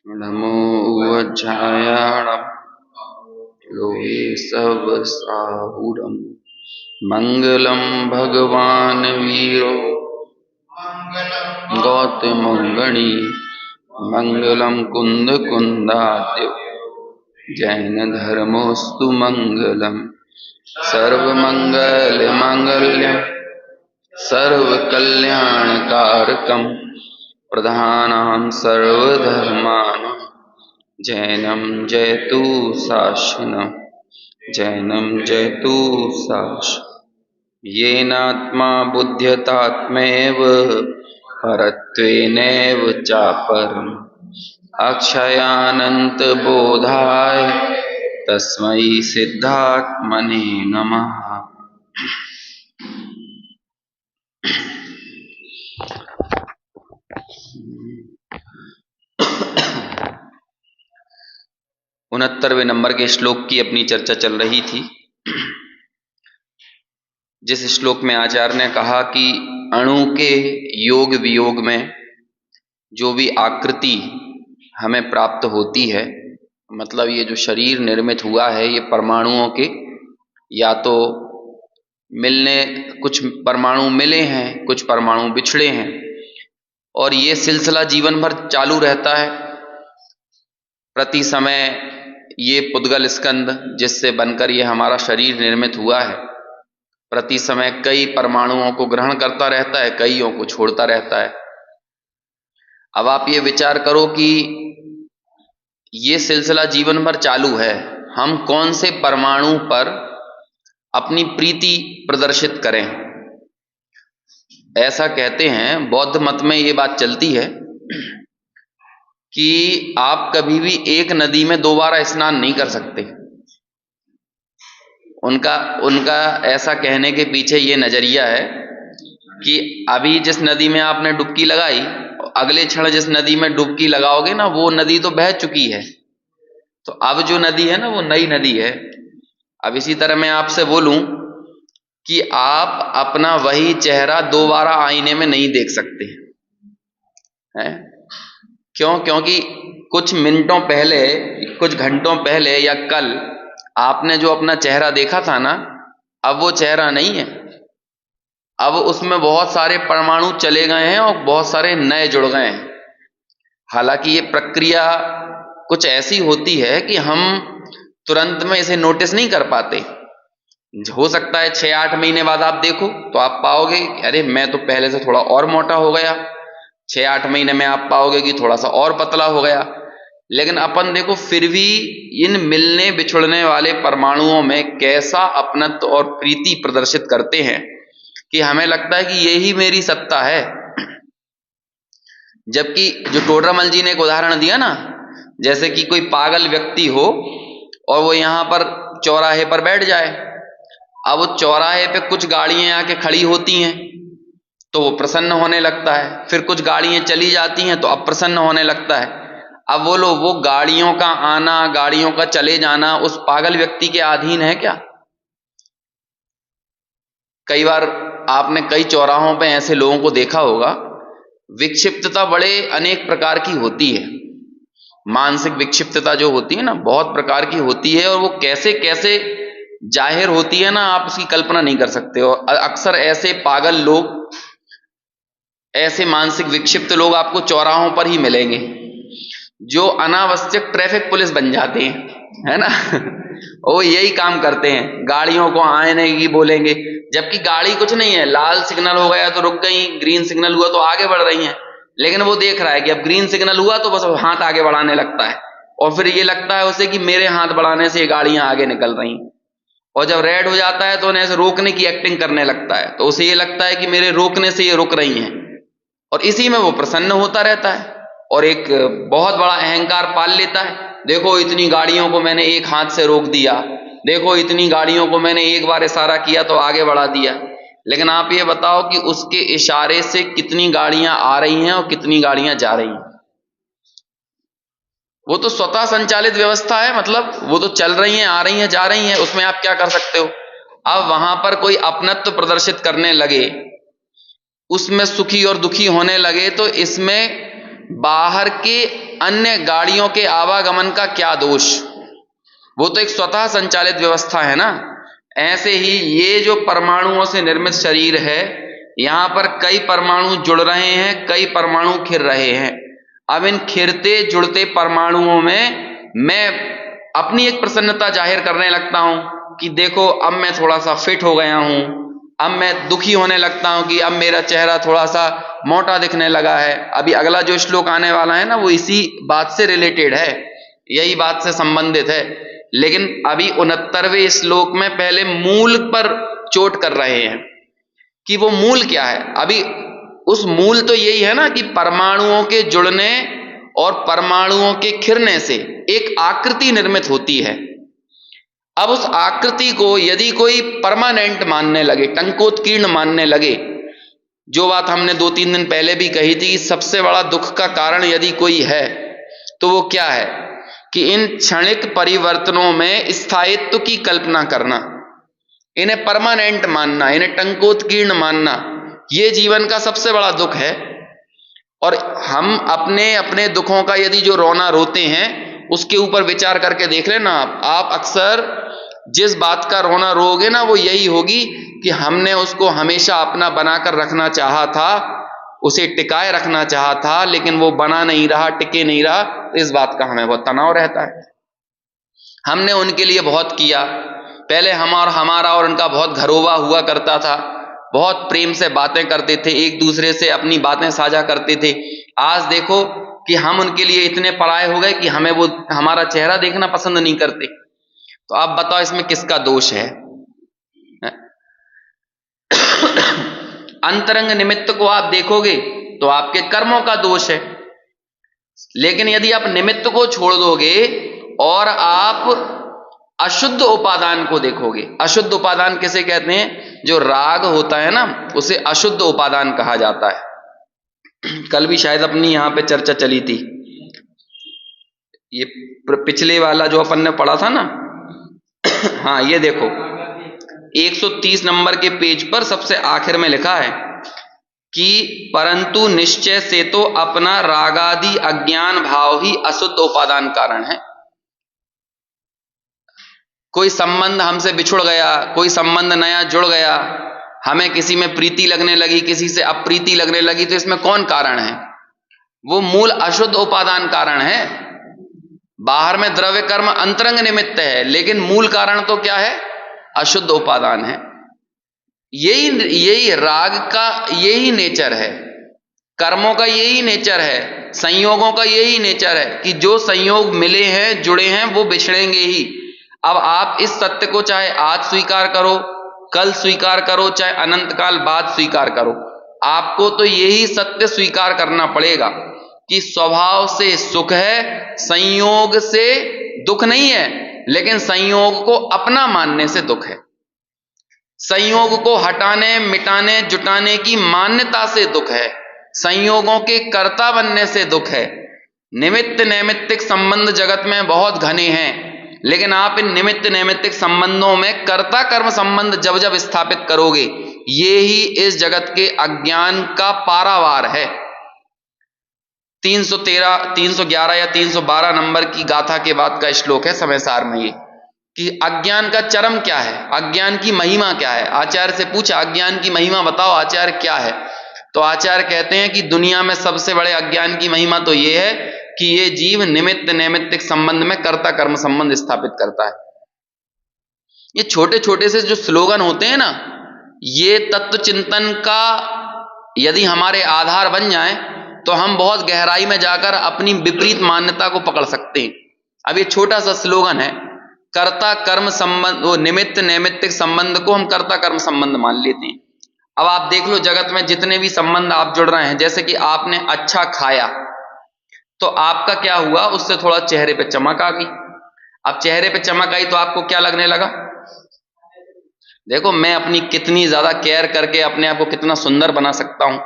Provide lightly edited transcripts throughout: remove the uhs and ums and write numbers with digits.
नमो वज्रायाणं लोहे सवसाहुरं मंगलम भगवान वीरो गौतमंगणी मंगलम कुंद कुंदाद्यो जैन धर्मोस्तु मंगलम सर्वमंगल मांगल्यम सर्वकल्याणकारकम प्रधानां सर्वधर्माणां जैनं जयतु शासनम् जैनं जयतु शासनम् येनात्मा बुध्यतात्मैव परत्वेनैव चापरम् अक्षयानन्तबोधाय तस्मै सिद्धात्मने नमः। उनहत्तरवें नंबर के श्लोक की अपनी चर्चा चल रही थी, जिस श्लोक में आचार्य ने कहा कि अणु के योग वियोग में जो भी आकृति हमें प्राप्त होती है, मतलब ये जो शरीर निर्मित हुआ है ये परमाणुओं के या तो मिलने, कुछ परमाणु मिले हैं, कुछ परमाणु बिछड़े हैं, और ये सिलसिला जीवन भर चालू रहता है। प्रति समय ये पुद्गल स्कंद जिससे बनकर ये हमारा शरीर निर्मित हुआ है, प्रति समय कई परमाणुओं को ग्रहण करता रहता है, कईयों को छोड़ता रहता है। अब आप ये विचार करो कि ये सिलसिला जीवन भर चालू है, हम कौन से परमाणु पर अपनी प्रीति प्रदर्शित करें। ऐसा कहते हैं, बौद्ध मत में ये बात चलती है कि आप कभी भी एक नदी में दोबारा स्नान नहीं कर सकते। उनका ऐसा कहने के पीछे ये नजरिया है कि अभी जिस नदी में आपने डुबकी लगाई, अगले क्षण जिस नदी में डुबकी लगाओगे ना, वो नदी तो बह चुकी है, तो अब जो नदी है ना वो नई नदी है। अब इसी तरह मैं आपसे बोलूं कि आप अपना वही चेहरा दोबारा आईने में नहीं देख सकते हैं। क्यों? क्योंकि कुछ मिनटों पहले, कुछ घंटों पहले या कल आपने जो अपना चेहरा देखा था ना, अब वो चेहरा नहीं है। अब उसमें बहुत सारे परमाणु चले गए हैं और बहुत सारे नए जुड़ गए हैं। हालांकि ये प्रक्रिया कुछ ऐसी होती है कि हम तुरंत में इसे नोटिस नहीं कर पाते। हो सकता है 6-8 महीने बाद आप देखो तो आप पाओगे कि अरे मैं तो पहले से थोड़ा और मोटा हो गया। 6-8 महीने में आप पाओगे कि थोड़ा सा और पतला हो गया। लेकिन अपन देखो फिर भी इन मिलने बिछुड़ने वाले परमाणुओं में कैसा अपनत्व और प्रीति प्रदर्शित करते हैं कि हमें लगता है कि यही मेरी सत्ता है। जबकि जो टोडरमल जी ने एक उदाहरण दिया ना, जैसे कि कोई पागल व्यक्ति हो और वो यहाँ पर चौराहे पर बैठ जाए, अब वो चौराहे पे कुछ गाड़ियां आके खड़ी होती हैं तो वो प्रसन्न होने लगता है, फिर कुछ गाड़ियां चली जाती हैं तो अप्रसन्न होने लगता है। अब बोलो, वो गाड़ियों का आना, गाड़ियों का चले जाना उस पागल व्यक्ति के अधीन है क्या? कई बार आपने कई चौराहों पे ऐसे लोगों को देखा होगा, विक्षिप्तता बड़े अनेक प्रकार की होती है। मानसिक विक्षिप्तता जो होती है ना, बहुत प्रकार की होती है, और वो कैसे कैसे जाहिर होती है ना, आप उसकी कल्पना नहीं कर सकते। और अक्सर ऐसे पागल लोग, ऐसे मानसिक विक्षिप्त लोग आपको चौराहों पर ही मिलेंगे, जो अनावश्यक ट्रैफिक पुलिस बन जाते हैं, है ना। वो यही काम करते हैं, गाड़ियों को आने की बोलेंगे, जबकि गाड़ी कुछ नहीं है, लाल सिग्नल हो गया तो रुक गई, ग्रीन सिग्नल हुआ तो आगे बढ़ रही हैं, लेकिन वो देख रहा है कि अब ग्रीन सिग्नल हुआ तो बस हाथ आगे बढ़ाने लगता है, और फिर ये लगता है उसे कि मेरे हाथ बढ़ाने से ये गाड़ियां आगे निकल रही हैं। और जब रेड हो जाता है तो उन्हें ऐसे रोकने की एक्टिंग करने लगता है, तो उसे ये लगता है कि मेरे रोकने से ये रुक रही हैं, और इसी में वो प्रसन्न होता रहता है और एक बहुत बड़ा अहंकार पाल लेता है। देखो इतनी गाड़ियों को मैंने एक हाथ से रोक दिया, देखो इतनी गाड़ियों को मैंने एक बार इशारा किया तो आगे बढ़ा दिया। लेकिन आप ये बताओ कि उसके इशारे से कितनी गाड़ियां आ रही हैं और कितनी गाड़ियां जा रही हैं? वो तो स्वतः संचालित व्यवस्था है, मतलब वो तो चल रही हैं, आ रही हैं, जा रही हैं, उसमें आप क्या कर सकते हो। अब वहां पर कोई अपनत्व प्रदर्शित करने लगे, उसमें सुखी और दुखी होने लगे, तो इसमें बाहर के अन्य गाड़ियों के आवागमन का क्या दोष? वो तो एक स्वतः संचालित व्यवस्था है ना। ऐसे ही ये जो परमाणुओं से निर्मित शरीर है, यहां पर कई परमाणु जुड़ रहे हैं, कई परमाणु खिर रहे हैं। अब इन खिरते जुड़ते परमाणुओं में मैं अपनी एक प्रसन्नता जाहिर करने लगता हूं कि देखो अब मैं थोड़ा सा फिट हो गया हूं, अब मैं दुखी होने लगता हूं कि अब मेरा चेहरा थोड़ा सा मोटा दिखने लगा है। अभी अगला जो श्लोक आने वाला है ना, वो इसी बात से रिलेटेड है, यही बात से संबंधित है। लेकिन अभी 69वें श्लोक में पहले मूल पर चोट कर रहे हैं कि वो मूल क्या है। अभी उस मूल तो यही है ना कि परमाणुओं के जुड़ने और परमाणुओं के खिरने से एक आकृति निर्मित होती है। अब उस आकृति को यदि कोई परमानेंट मानने लगे, टंकोत्कीर्ण मानने लगे, जो बात हमने 2-3 दिन पहले भी कही थी, सबसे बड़ा दुख का कारण यदि कोई है तो वो क्या है कि इन क्षणिक परिवर्तनों में स्थायित्व की कल्पना करना, इन्हें परमानेंट मानना, इन्हें टंकोत्कीर्ण मानना, ये जीवन का सबसे बड़ा दुख है। और हम अपने अपने दुखों का यदि जो रोना रोते हैं उसके ऊपर विचार करके देख लेना आप अक्सर जिस बात का रोना रोगे ना, वो यही होगी कि हमने उसको हमेशा अपना बनाकर रखना चाहा था, उसे टिकाए रखना चाहा था, लेकिन वो बना नहीं रहा, टिके नहीं रहा। इस बात का हमें बहुत तनाव रहता है। हमने उनके लिए बहुत किया, पहले हमारा और उनका बहुत घरोबा हुआ करता था, बहुत प्रेम से बातें करते थे, एक दूसरे से अपनी बातें साझा करते थे। आज देखो कि हम उनके लिए इतने पराये हो गए कि हमें वो हमारा चेहरा देखना पसंद नहीं करते। तो आप बताओ इसमें किसका दोष है? अंतरंग निमित्त को आप देखोगे तो आपके कर्मों का दोष है। लेकिन यदि आप निमित्त को छोड़ दोगे और आप अशुद्ध उपादान को देखोगे, अशुद्ध उपादान किसे कहते हैं? जो राग होता है ना, उसे अशुद्ध उपादान कहा जाता है। कल भी शायद अपनी यहां पे चर्चा चली थी, ये पिछले वाला जो अपन ने पढ़ा था ना। हाँ, ये देखो 130 नंबर के पेज पर सबसे आखिर में लिखा है कि परंतु निश्चय से तो अपना रागादि अज्ञान भाव ही अशुद्ध उपादान कारण है। कोई संबंध हमसे बिछुड़ गया, कोई संबंध नया जुड़ गया, हमें किसी में प्रीति लगने लगी, किसी से अप्रीति लगने लगी, तो इसमें कौन कारण है? वो मूल अशुद्ध उपादान कारण है। बाहर में द्रव्य कर्म अंतरंग निमित्त है, लेकिन मूल कारण तो क्या है? अशुद्ध उपादान है। यही राग का यही नेचर है, कर्मों का यही नेचर है, संयोगों का यही नेचर है कि जो संयोग मिले हैं, जुड़े हैं, वो बिछड़ेंगे ही। अब आप इस सत्य को चाहे आज स्वीकार करो, कल स्वीकार करो, चाहे अनंत काल बाद स्वीकार करो, आपको तो यही सत्य स्वीकार करना पड़ेगा कि स्वभाव से सुख है, संयोग से दुख नहीं है, लेकिन संयोग को अपना मानने से दुख है। संयोग को हटाने, मिटाने, जुटाने की मान्यता से दुख है, संयोगों के कर्ता बनने से दुख है। निमित्त नैमित्तिक संबंध जगत में बहुत घने हैं, लेकिन आप इन निमित्त नैमित्तिक संबंधों में कर्ता कर्म संबंध जब जब स्थापित करोगे, ये ही इस जगत के अज्ञान का पारावार है। 311 या 312 नंबर की गाथा के बाद का श्लोक है समयसार में, ये कि अज्ञान का चरम क्या है, अज्ञान की महिमा क्या है। आचार्य से पूछा, अज्ञान की महिमा बताओ आचार्य क्या है? तो आचार्य कहते हैं कि दुनिया में सबसे बड़े अज्ञान की महिमा तो ये है कि ये जीव निमित्त नैमित्तिक संबंध में कर्ता कर्म संबंध स्थापित करता है। ये छोटे छोटे से जो स्लोगन होते हैं ना, ये तत्व चिंतन का यदि हमारे आधार बन जाए तो हम बहुत गहराई में जाकर अपनी विपरीत मान्यता को पकड़ सकते हैं। अब ये छोटा सा स्लोगन है, कर्ता कर्म संबंध, वो निमित्त नैमित्तिक संबंध को हम कर्ता कर्म संबंध मान लेते हैं। अब आप देख लो जगत में जितने भी संबंध आप जुड़ रहे हैं, जैसे कि आपने अच्छा खाया तो आपका क्या हुआ, उससे थोड़ा चेहरे पे चमक आ गई। अब चेहरे पे चमक आई तो आपको क्या लगने लगा? देखो मैं अपनी कितनी ज्यादा केयर करके अपने आप को कितना सुंदर बना सकता हूं।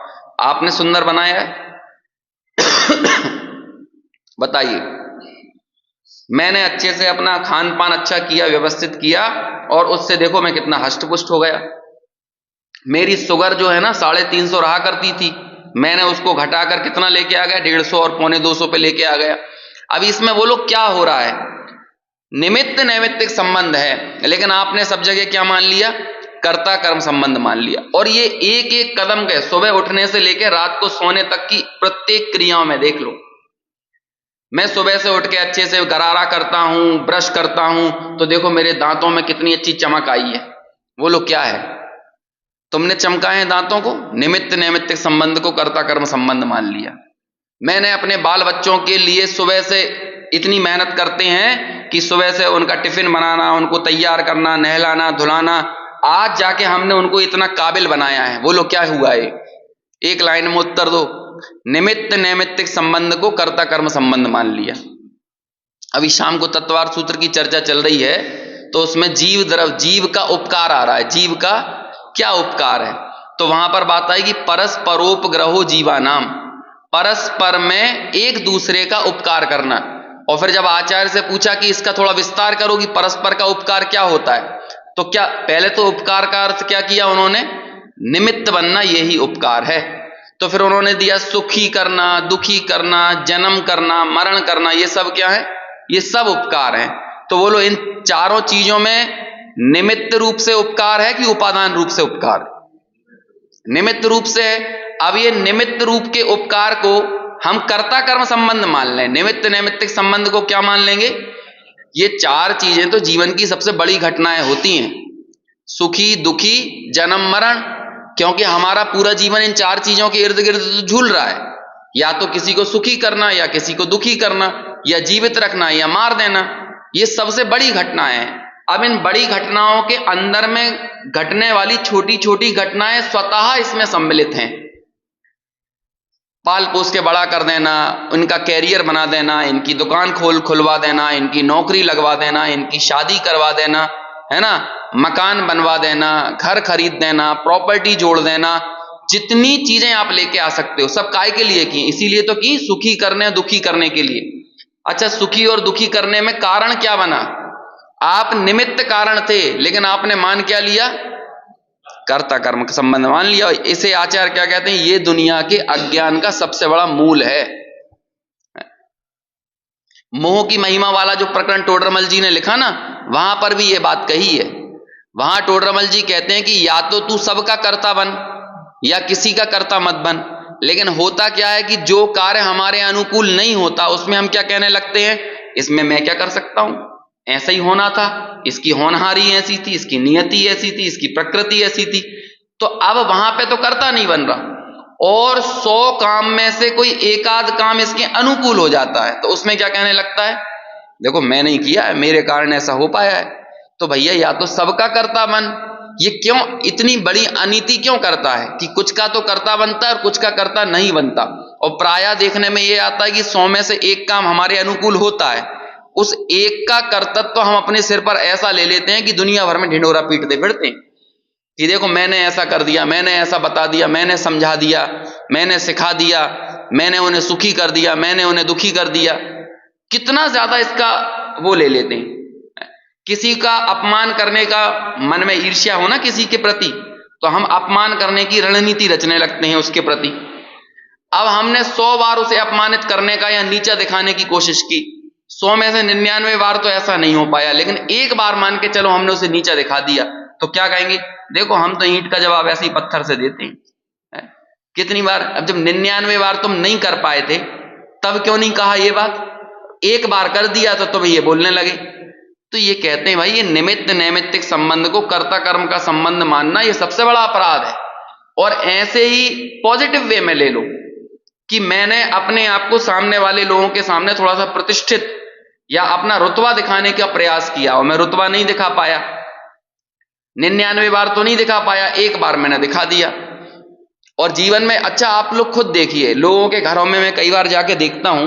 आपने सुंदर बनाया है? बताइए। मैंने अच्छे से अपना खान पान अच्छा किया, व्यवस्थित किया, और उससे देखो मैं कितना हष्ट पुष्ट हो गया। मेरी शुगर जो है ना 350 रहा करती थी, मैंने उसको घटाकर कितना लेके आ गया, 150 और 250 पे लेके आ गया। अब इसमें बोलो क्या हो रहा है, निमित्त नैमित्तिक संबंध है, लेकिन आपने सब जगह क्या मान लिया, कर्ता कर्म संबंध मान लिया। और ये एक एक कदम के, सुबह उठने से लेकर रात को सोने तक की प्रत्येक क्रियाओं में देख लो। मैं सुबह से उठ के अच्छे से गरारा करता हूं, ब्रश करता हूं, तो देखो मेरे दांतों में कितनी अच्छी चमक आई है। बोलो क्या है, तुमने चमकाए हैं दांतों को, निमित्त नैमित्तिक संबंध को कर्ता कर्म संबंध मान लिया। मैंने अपने बाल बच्चों के लिए सुबह से इतनी मेहनत करते हैं कि सुबह से उनका टिफिन बनाना, उनको तैयार करना, नहलाना धुलाना, आज जाके हमने उनको इतना काबिल बनाया है। बोलो क्या हुआ है, एक लाइन में उत्तर दो। निमित्त नैमित्तिक संबंध को कर्ता कर्म संबंध मान लिया। अभी शाम को तत्वार्थ सूत्र की चर्चा चल रही है, तो उसमें जीव का उपकार आ रहा है। जीव का क्या उपकार है, तो वहां पर बात आएगी परस्परोपग्रहो जीवानाम, परस्पर में एक दूसरे का उपकार करना। और फिर जब आचार्य से पूछा कि इसका थोड़ा विस्तार करो कि परस्पर का उपकार क्या होता है, तो क्या पहले तो उपकार का अर्थ क्या किया उन्होंने, निमित्त बनना, यही उपकार है। तो फिर उन्होंने दिया सुखी करना, दुखी करना, जन्म करना, मरण करना, ये सब क्या है, ये सब उपकार है। तो बोलो इन चारों चीजों में निमित्त रूप से उपकार है कि उपादान रूप से उपकार है, निमित्त रूप से है। अब ये निमित्त रूप के उपकार को हम कर्ता कर्म संबंध मान लें, निमित्त नैमित्तिक संबंध को क्या मान लेंगे, ये चार चीजें तो जीवन की सबसे बड़ी घटनाएं होती हैं, सुखी दुखी जन्म मरण। क्योंकि हमारा पूरा जीवन इन चार चीजों के इर्द गिर्द तो झूल रहा है, या तो किसी को सुखी करना, या किसी को दुखी करना, या जीवित रखना या मार देना, ये सबसे बड़ी घटनाएं हैं। अब इन बड़ी घटनाओं के अंदर में घटने वाली छोटी छोटी घटनाएं स्वतः इसमें सम्मिलित हैं। पाल पोस के बड़ा कर देना, इनका कैरियर बना देना, इनकी दुकान खुलवा देना, इनकी नौकरी लगवा देना, इनकी शादी करवा देना, है ना, मकान बनवा देना, घर खरीद देना, प्रॉपर्टी जोड़ देना, जितनी चीजें आप लेके आ सकते हो सब काय के लिए की, इसीलिए तो की, सुखी करने दुखी करने के लिए। अच्छा, सुखी और दुखी करने में कारण क्या बना, आप निमित्त कारण थे, लेकिन आपने मान क्या लिया, कर्ता कर्म का संबंध मान लिया। इसे आचार्य क्या कहते हैं, ये दुनिया के अज्ञान का सबसे बड़ा मूल है। मोह की महिमा वाला जो प्रकरण टोडरमल जी ने लिखा ना, वहां पर भी ये बात कही है। वहां टोडरमल जी कहते हैं कि या तो तू सबका कर्ता बन या किसी का कर्ता मत बन। लेकिन होता क्या है कि जो कार्य हमारे अनुकूल नहीं होता उसमें हम क्या कहने लगते हैं, इसमें मैं क्या कर सकता हूं, ऐसा ही होना था, इसकी होनहारी ऐसी थी, इसकी नियति ऐसी थी, इसकी प्रकृति ऐसी थी। तो अब वहां पे तो कर्ता नहीं बन रहा, और 100 काम में से कोई एक आध काम इसके अनुकूल हो जाता है, तो उसमें क्या कहने लगता है, देखो मैं नहीं किया है, मेरे कारण ऐसा हो पाया है। तो भैया या तो सबका कर्ता बन, ये क्यों इतनी बड़ी अनीति क्यों करता है कि कुछ का तो कर्ता बनता है और कुछ का कर्ता नहीं बनता। और प्रायः देखने में ये आता है कि 100 में से एक काम हमारे अनुकूल होता है, उस एक का कर्तव्य तो हम अपने सिर पर ऐसा ले लेते हैं कि दुनिया भर में ढिंढोरा पीटते फिरते हैं कि देखो मैंने ऐसा कर दिया, मैंने ऐसा बता दिया, मैंने समझा दिया, मैंने सिखा दिया, मैंने उन्हें सुखी कर दिया, मैंने उन्हें दुखी कर दिया। कितना ज्यादा इसका वो ले लेते हैं। किसी का अपमान करने का, मन में ईर्ष्या हो ना किसी के प्रति, तो हम अपमान करने की रणनीति रचने लगते हैं उसके प्रति। अब हमने 100 बार उसे अपमानित करने का या नीचा दिखाने की कोशिश की, 100 में से 99 बार तो ऐसा नहीं हो पाया, लेकिन एक बार मान के चलो हमने उसे नीचा दिखा दिया, तो क्या कहेंगे, देखो हम तो ईंट का जवाब ऐसे ही पत्थर से देते हैं। कितनी बार, अब जब 99 बार तुम नहीं कर पाए थे तब क्यों नहीं कहा ये बात, एक बार कर दिया तो तुम ये बोलने लगे। तो ये कहते हैं भाई ये निमित्त नैमित्तिक संबंध को कर्ता कर्म का संबंध मानना ये सबसे बड़ा अपराध है। और ऐसे ही पॉजिटिव वे में ले लो कि मैंने अपने आप को सामने वाले लोगों के सामने थोड़ा सा प्रतिष्ठित या अपना रुतबा दिखाने का प्रयास किया और मैं रुतबा नहीं दिखा पाया, 99 बार तो नहीं दिखा पाया, एक बार मैंने दिखा दिया। और जीवन में, अच्छा आप लोग खुद देखिए, लोगों के घरों में मैं कई बार जाके देखता हूं,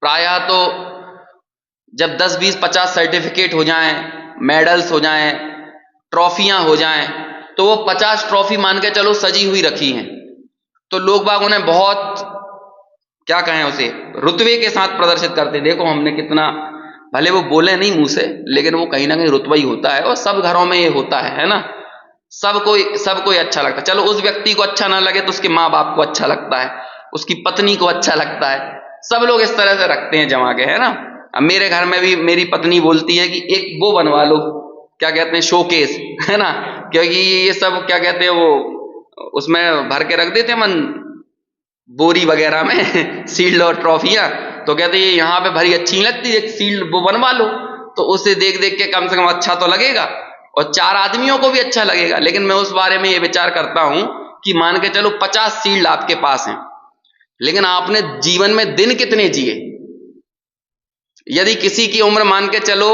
प्रायः तो जब 10 20 50 सर्टिफिकेट हो जाएं, मेडल्स हो जाएं, ट्रॉफियां हो जाएं, तो वो 50 ट्रॉफी मान के चलो सजी हुई रखी हैं, तो लोग बाग उन्हें बहुत क्या कहें उसे रुतबे के साथ प्रदर्शित करते, देखो हमने कितना, भले वो बोले नहीं मुंह से, लेकिन वो कहीं ना कहीं रुतबा ही होता है। और सब घरों में ये होता है ना, सबको अच्छा लगता है। चलो उस व्यक्ति को अच्छा ना लगे तो उसके माँ बाप को अच्छा लगता है, उसकी पत्नी को अच्छा लगता है, सब लोग इस तरह से रखते हैं जमा के, है ना। अब मेरे घर में भी मेरी पत्नी बोलती है कि एक वो बनवा लो, क्या कहते हैं, शोकेस, है ना, क्योंकि ये सब क्या कहते हैं वो उसमें भर के रख देते हैं मन बोरी वगैरह में सील्ड और ट्रॉफियां, तो कहते हैं यहाँ पे भरी अच्छी नहीं लगती, एक सील्ड वो बनवा लो, तो उसे देख देख के कम से कम अच्छा तो लगेगा और 4 आदमियों को भी अच्छा लगेगा। लेकिन मैं उस बारे में ये विचार करता हूं कि मान के चलो 50 सील्ड आपके पास हैं, लेकिन आपने जीवन में दिन कितने जिए। यदि किसी की उम्र मान के चलो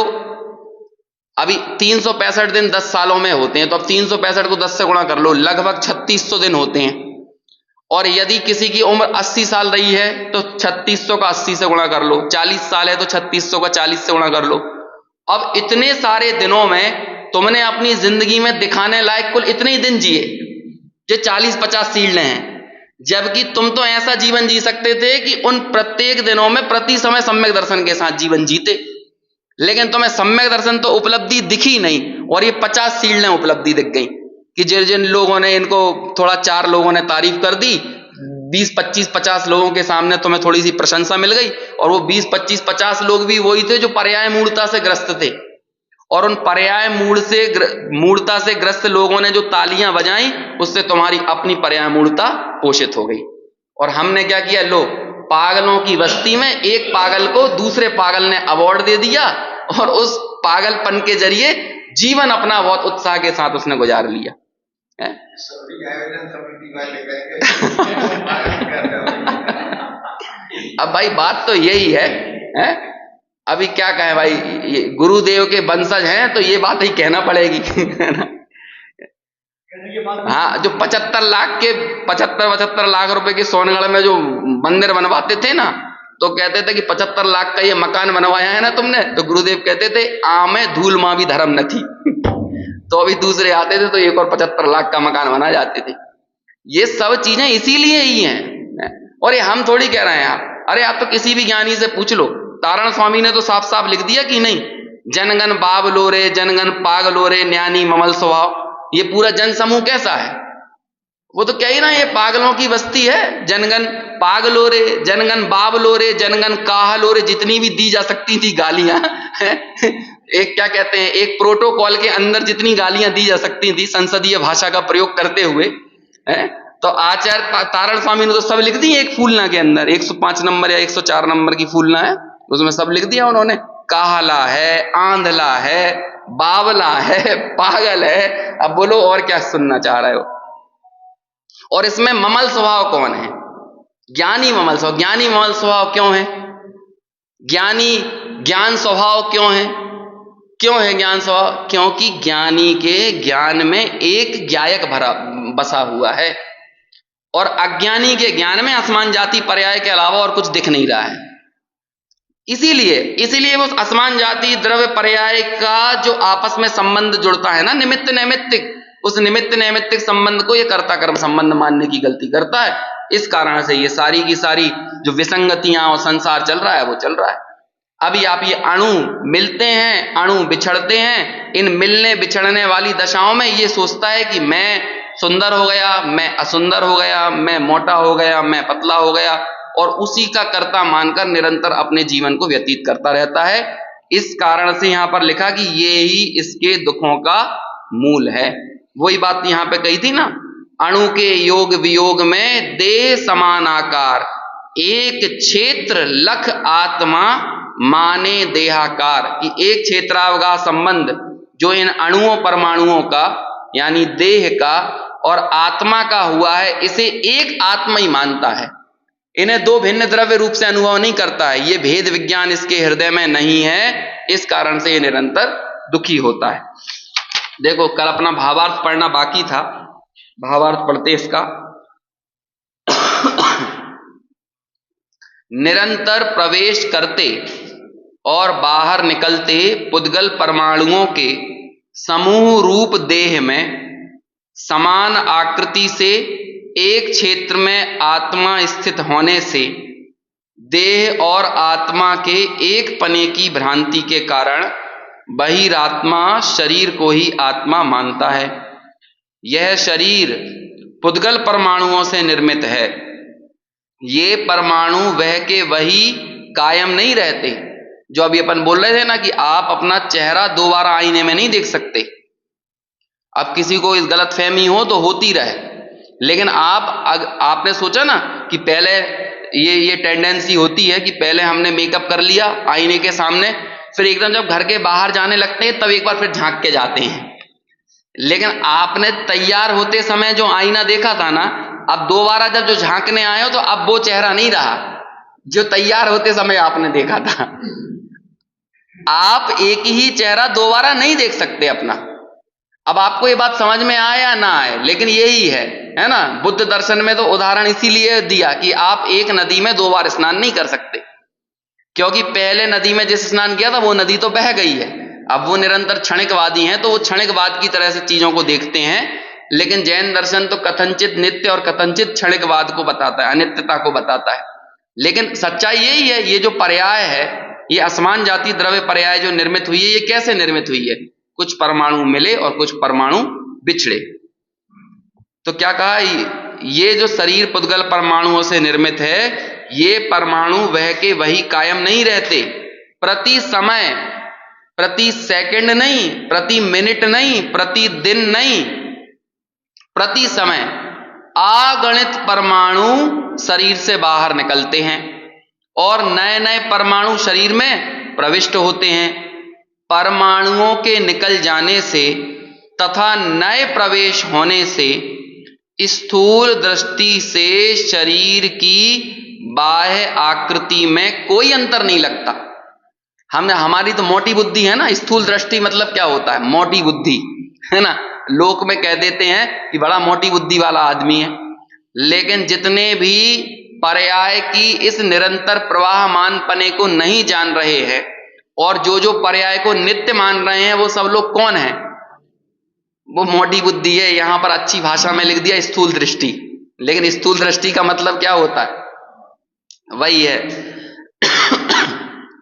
अभी 365 दिन 10 सालों में होते हैं, तो अब 365 को 10 से गुणा कर लो, लगभग 3600 दिन होते हैं। और यदि किसी की उम्र 80 साल रही है तो 3600 का 80 से गुणा कर लो, 40 साल है तो 3600 का 40 से गुणा कर लो। अब इतने सारे दिनों में तुमने अपनी जिंदगी में दिखाने लायक कुल इतने ही दिन जिए जो 40-50 सील्ड हैं, जबकि तुम तो ऐसा जीवन जी सकते थे कि उन प्रत्येक दिनों में प्रति समय सम्यक दर्शन के साथ जीवन जीते, लेकिन तुम्हें सम्यक दर्शन तो उपलब्धि दिखी नहीं, और ये 50 सील्ड उपलब्धि दिख गई कि जिन जिन लोगों ने इनको थोड़ा 4 लोगों ने तारीफ कर दी, 20-25-50 लोगों के सामने तुम्हें थोड़ी सी प्रशंसा मिल गई, और वो 20-25-50 लोग भी वही थे जो पर्याय मूढ़ता से ग्रस्त थे, और उन पर्याय मूढ़ता से ग्रस्त लोगों ने जो तालियां बजाई उससे तुम्हारी अपनी पर्याय मूढ़ता पोषित हो गई। और हमने क्या किया, लो पागलों की बस्ती में एक पागल को दूसरे पागल ने अवार्ड दे दिया, और उस पागलपन के जरिए जीवन अपना बहुत उत्साह के साथ उसने गुजार लिया है? अब भाई बात तो यही है? अभी क्या कहें भाई, ये गुरुदेव के वंशज हैं तो ये बात ही कहना पड़ेगी। हाँ, जो 75 लाख रुपए के सोनगढ़ में जो मंदिर बनवाते थे ना, तो कहते थे कि 75 लाख का ये मकान बनवाया है ना तुमने, तो गुरुदेव कहते थे आमे धूल मां भी धर्म न थी। तो अभी दूसरे आते थे तो एक और 75 लाख का मकान बना जाते थे। ये सब चीजें इसीलिए ही हैं, और ये हम थोड़ी कह रहे हैं। अरे आप तो किसी भी ज्ञानी से पूछ लो, तारण स्वामी ने तो साफ साफ लिख दिया कि नहीं, जनगण बाब लो रे, जनगण पाग लो रे, न्यानी ममल स्वभाव। ये पूरा जन समूह कैसा है, वो तो कह ही ना, ये पागलों की बस्ती है। जनगण पाग लो रे, जनगण बाब लो रे, जनगण काह लो रे, जितनी भी दी जा सकती थी गालियां एक क्या कहते हैं, एक प्रोटोकॉल के अंदर जितनी गालियां दी जा सकती थी संसदीय भाषा का प्रयोग करते हुए, तो आचार्य तारण स्वामी ने तो सब लिख दी एक फूलना के अंदर, 105 नंबर या 104 नंबर की फूलना है, उसमें सब लिख दिया उन्होंने। काहला है, आंधला है, बावला है, पागल है। अब बोलो और क्या सुनना चाह रहे हो। और इसमें ममल स्वभाव कौन है? ज्ञानी ममल स्वभाव। ज्ञानी ममल स्वभाव क्यों है? ज्ञानी ज्ञान स्वभाव क्यों है? क्यों है ज्ञान स्वभाव? क्योंकि ज्ञानी के ज्ञान में एक ज्ञायक भरा बसा हुआ है, और अज्ञानी के ज्ञान में असमान जाति पर्याय के अलावा और कुछ दिख नहीं रहा है। इसीलिए वो असमान जाति द्रव्य पर्याय का जो आपस में संबंध जुड़ता है ना, निमित्त नैमित्तिक, उस निमित्त नैमित्तिक संबंध को ये कर्ता कर्म संबंध मानने की गलती करता है। इस कारण से ये सारी की सारी जो विसंगतियां और संसार चल रहा है वो चल रहा है। अभी आप ये अणु मिलते हैं, अणु बिछड़ते हैं, इन मिलने बिछड़ने वाली दशाओं में ये सोचता है कि मैं सुंदर हो गया, मैं असुंदर हो गया, मैं मोटा हो गया, मैं पतला हो गया, और उसी का कर्ता मानकर निरंतर अपने जीवन को व्यतीत करता रहता है। इस कारण से यहां पर लिखा कि ये ही इसके दुखों का मूल है। वही बात यहां पे कही थी ना, अणु के योग वियोग में देह समान आकार, एक क्षेत्र लख आत्मा माने देहाकार। कि एक क्षेत्रावगा संबंध जो इन अणुओं परमाणुओं का यानी देह का और आत्मा का हुआ है, इसे एक आत्मा ही मानता है। इन्हें दो भिन्न द्रव्य रूप से अनुभव नहीं करता है। ये भेद विज्ञान इसके हृदय में नहीं है, इस कारण से ये निरंतर दुखी होता है। देखो कल अपना भावार्थ पढ़ना बाकी था, भावार्थ पढ़ते इसका। निरंतर प्रवेश करते और बाहर निकलते पुद्गल परमाणुओं के समूह रूप देह में समान आकृति से एक क्षेत्र में आत्मा स्थित होने से देह और आत्मा के एक पने की भ्रांति के कारण बहिरात्मा शरीर को ही आत्मा मानता है। यह शरीर पुद्गल परमाणुओं से निर्मित है। ये परमाणु वह के वही कायम नहीं रहते। जो अभी अपन बोल रहे थे ना कि आप अपना चेहरा दोबारा आईने में नहीं देख सकते। अब किसी को इस गलतफहमी हो तो होती रहे, लेकिन आपने सोचा ना कि पहले ये टेंडेंसी होती है कि पहले हमने मेकअप कर लिया आईने के सामने, फिर एकदम जब घर के बाहर जाने लगते हैं तब एक बार फिर झांक के जाते हैं। लेकिन आपने तैयार होते समय जो आईना देखा था ना, अब दोबारा जब जो झांकने आए हो तो अब वो चेहरा नहीं रहा जो तैयार होते समय आपने देखा था। आप एक ही चेहरा दोबारा नहीं देख सकते अपना। अब आपको ये बात समझ में आए या ना आए, लेकिन यही है ना। बुद्ध दर्शन में तो उदाहरण इसीलिए दिया कि आप एक नदी में 2 बार स्नान नहीं कर सकते, क्योंकि पहले नदी में जिस स्नान किया था वो नदी तो बह गई है। अब वो निरंतर क्षणिकवादी हैं तो वो क्षणिकवाद की तरह से चीजों को देखते हैं। लेकिन जैन दर्शन तो कथनचित नित्य और कथनचित क्षणिकवाद को बताता है, अनित्यता को बताता है। लेकिन सच्चाई यही है, ये जो पर्याय है, ये असमान जाति द्रव्य पर्याय जो निर्मित हुई है, ये कैसे निर्मित हुई है? कुछ परमाणु मिले और कुछ परमाणु बिछड़े। तो क्या कहा, ये जो शरीर पुद्गल परमाणुओं से निर्मित है, ये परमाणु वह के वही कायम नहीं रहते। प्रति समय, प्रति सेकंड नहीं, प्रति मिनट नहीं, प्रति दिन नहीं, प्रति समय अगणित परमाणु शरीर से बाहर निकलते हैं और नए नए परमाणु शरीर में प्रविष्ट होते हैं। परमाणुओं के निकल जाने से तथा नए प्रवेश होने से स्थूल दृष्टि से शरीर की बाह्य आकृति में कोई अंतर नहीं लगता। हमारी तो मोटी बुद्धि है ना, स्थूल दृष्टि मतलब क्या होता है? मोटी बुद्धि है ना। लोक में कह देते हैं कि बड़ा मोटी बुद्धि वाला आदमी है। लेकिन जितने भी पर्याय की इस निरंतर प्रवाहमान पने को नहीं जान रहे हैं और जो पर्याय को नित्य मान रहे हैं, वो सब लोग कौन है? वो मोटी बुद्धि है। यहां पर अच्छी भाषा में लिख दिया स्थूल दृष्टि, लेकिन स्थूल दृष्टि का मतलब क्या होता है? वही है।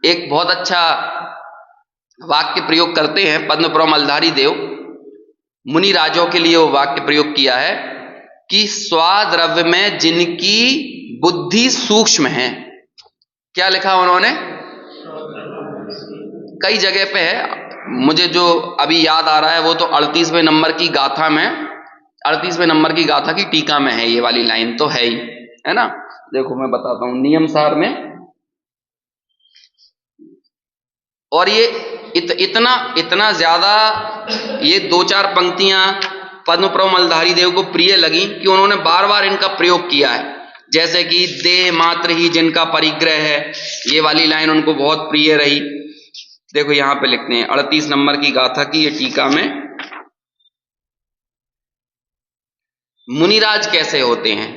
एक बहुत अच्छा वाक्य प्रयोग करते हैं पद्मपुर मलधारी देव, मुनि राजों के लिए वो वाक्य प्रयोग किया है कि स्वाद्रव्य में जिनकी बुद्धि सूक्ष्म है। क्या लिखा उन्होंने? कई जगह पे है, मुझे जो अभी याद आ रहा है वो तो 38वें नंबर की गाथा में, 38वें नंबर की गाथा की टीका में है। ये वाली लाइन तो है ही, है ना। देखो मैं बताता हूं नियम सार में। और ये इतना ज्यादा ये 2-4 पंक्तियां पद्मपुर मलधारी देव को प्रिय लगी कि उन्होंने बार बार इनका प्रयोग किया है। जैसे कि देह मात्र ही जिनका परिग्रह है, ये वाली लाइन उनको बहुत प्रिय रही। देखो यहां पे लिखते हैं 38 नंबर की गाथा की ये टीका में, मुनिराज कैसे होते हैं।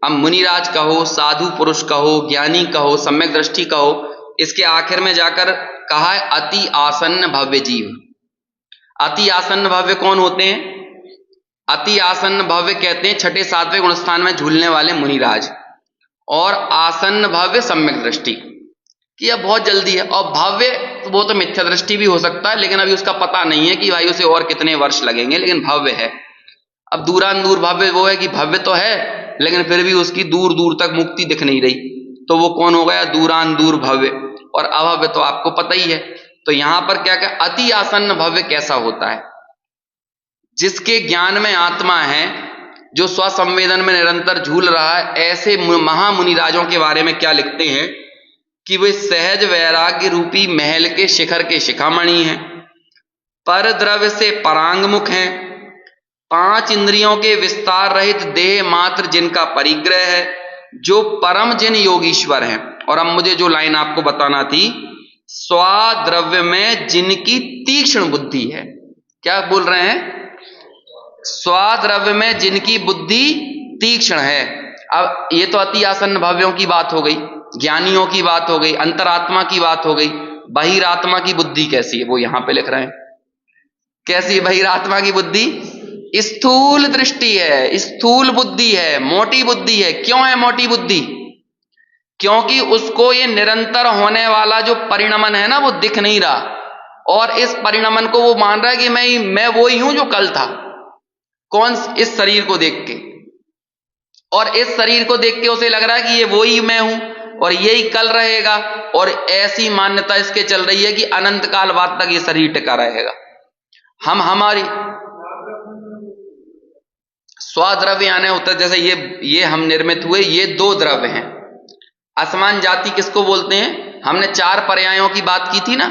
अब मुनिराज कहो, साधु पुरुष कहो, ज्ञानी कहो, सम्यक दृष्टि कहो, इसके आखिर में जाकर कहा है अति आसन्न भव्य जीव। अति आसन्न भव्य कौन होते हैं? अति आसन्न भव्य कहते हैं 6ठे 7वें गुणस्थान में झूलने वाले मुनिराज। और आसन्न भव्य सम्यक दृष्टि कि अब बहुत जल्दी है। और भव्य वो तो मिथ्या दृष्टि भी हो सकता है, लेकिन अभी उसका पता नहीं है कि भाई उसे और कितने वर्ष लगेंगे, लेकिन भव्य है। अब दूरान दूर भव्य वो है कि भव्य तो है लेकिन फिर भी उसकी दूर दूर तक मुक्ति दिख नहीं रही, तो वो कौन हो गया? दूरान दूर भव्य। और अभव्य तो आपको पता ही है। तो यहां पर क्या क्या अति आसन्न भव्य कैसा होता है? जिसके ज्ञान में आत्मा है, जो स्वसंवेदन में निरंतर झूल रहा है, ऐसे महामुनिराजों के बारे में क्या लिखते हैं कि वे सहज वैराग्य रूपी महल के शिखर के शिखामणि हैं, पर द्रव्य से परांगमुख हैं, 5 इंद्रियों के विस्तार रहित देह मात्र जिनका परिग्रह है, जो परम जिन योगीश्वर हैं। और अब मुझे जो लाइन आपको बताना थी, स्वाद्रव्य में जिनकी तीक्ष्ण बुद्धि है। क्या बोल रहे हैं? स्वाद्रव्य में जिनकी बुद्धि तीक्ष्ण है। अब ये तो अति आसन्न भव्यों की बात हो गई, ज्ञानियों की बात हो गई, अंतरात्मा की बात हो गई। बहिरात्मा की बुद्धि कैसी है? वो यहां पे लिख रहे हैं। कैसी है बहिरात्मा की बुद्धि? स्थूल दृष्टि है, स्थूल बुद्धि है, मोटी बुद्धि है। क्यों है मोटी बुद्धि? क्योंकि उसको ये निरंतर होने वाला जो परिणमन है ना, वो दिख नहीं रहा। और इस परिणमन को वो मान रहा है कि मैं वो ही हूं जो कल था। कौन? इस शरीर को देख के, और इस शरीर को देख के उसे लग रहा है कि ये वो ही मैं हूं और यही कल रहेगा, और ऐसी मान्यता इसके चल रही है कि अनंत काल बाद तक ये शरीर टिका रहेगा। हम हमारी स्वाद्रव्य आने होता है, जैसे ये हम निर्मित हुए, ये दो द्रव्य हैं। असमान जाति किसको बोलते हैं? हमने 4 पर्यायों की बात की थी ना,